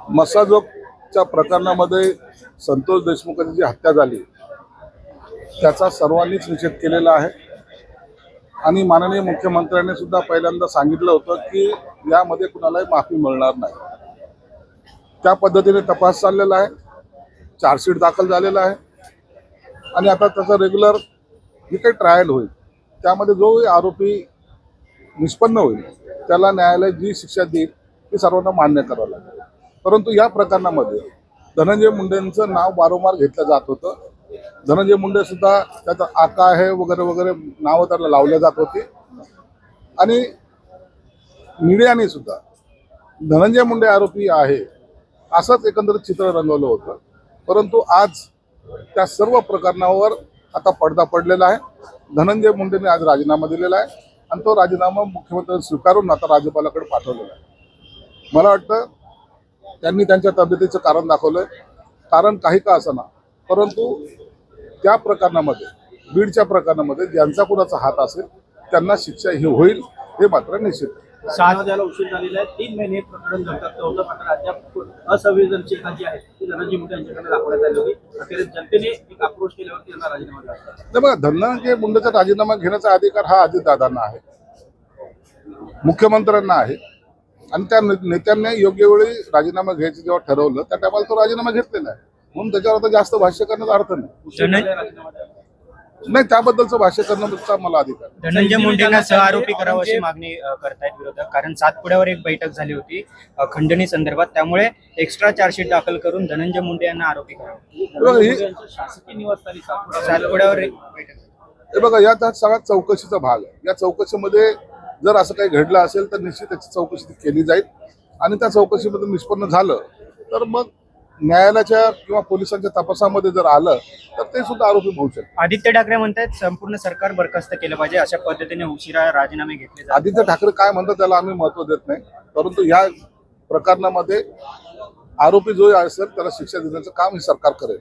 मसाजोगच्या प्रकरणामध्ये संतोष देशमुखाची जी हत्या झाली त्याचा सर्वांनीच निषेध केलेला आहे आणि माननीय मुख्यमंत्र्यांनी सुद्धा पहिल्यांदा सांगितलं होतं की यामध्ये कुणालाही माफी मिळणार नाही। त्या पद्धतीने तपास चाललेला आहे, चार्जशीट दाखल झालेला आहे आणि आता त्याचा रेग्युलर जी काही ट्रायल होईल त्यामध्ये जो आरोपी निष्पन्न होईल त्याला न्यायालय जी शिक्षा देईल ती सर्वांना मान्य करावं लागेल। परंतु या प्रकरणामध्ये धनंजय मुंडेंचं नाव वारंवार घेतलं जात होतं। धनंजय मुंडे सुद्धा त्याचा आका आहे वगैरे वगैरे नावं त्याला लावल्या जात होती आणि मीडियाने सुद्धा धनंजय मुंडे आरोपी आहे असंच एकंदरीत चित्र रंगवलं होतं। परंतु आज त्या सर्व प्रकरणावर आता पडदा पडलेला आहे। धनंजय मुंडेने आज राजीनामा दिलेला आहे आणि तो राजीनामा मुख्यमंत्र्यांनी स्वीकारून आता राज्यपालाकडे पाठवलेला आहे। मला वाटतं त्यांनी त्यांच्या तब्येतीचं कारण दाखवलंय, कारण काही का असेना, परंतु त्या प्रकरणामध्ये बीडच्या प्रकरणामध्ये ज्यांचा कुणाचा हात असेल त्यांना शिक्षा ही होईल हे मात्र निश्चित आहे। ज्याला उशीर झालेला आहे, 3 महिने प्रकरण धरतात होतं, मात्र अद्याप असंवेदनशीलता जी आहे ती धनंजय मुंडे यांच्याकडे दाखवण्यात आली होती। अखेर जनतेने एक अप्रोच केल्यावरती त्यांना राजीनामा दिला। बघा, धनंजय मुंडेचा राजीनामा घेण्याचा अधिकार हा अजितदादांना आहे, मुख्यमंत्र्यांना आहे आणि त्या नेत्यांनी योग्य वेळी राजीनामा घ्यायचं जेव्हा ठरवलं त्या टायमाला तो राजीनामा घेतलेला आहे, म्हणून त्याच्यावर आता जास्त भाष्य करण्याचा अर्थ नाही, त्याबद्दलचं भाष्य करण्याचा मला अधिकार। धनंजय मुंडेंना सहआरोपी करावं अशी मागणी करतायत विरोधक, कारण सातपुड्यावर एक बैठक झाली होती खंडणी संदर्भात, त्यामुळे एक्स्ट्रा चार्जशीट दाखल करून धनंजय मुंडे यांना आरोपी करावं। शासकीय निवासस्थानी सातपुड्यावर एक बैठक। हे बघा, यात सगळ्यात चौकशीचा भाग आहे। या चौकशीमध्ये जर असं काही घडलं असेल तर निश्चित त्याची चौकशी केली जाईल आणि त्या चौकशीमध्ये निष्पन्न झालं तर मग न्यायालयाच्या किंवा पोलिसांच्या तपासामध्ये जर आलं तर ते सुद्धा आरोपी होऊ शकतात। आदित्य ठाकरे म्हणतात संपूर्ण सरकार बरखास्त केलं पाहिजे, अशा पद्धतीने उशिरा राजीनामे घेतले जातात। आदित्य ठाकरे काय म्हणतात त्याला आम्ही महत्व देत नाही, परंतु या प्रकरणामध्ये आरोपी जो असेल त्याला शिक्षा देण्याचं काम हे सरकार करेल।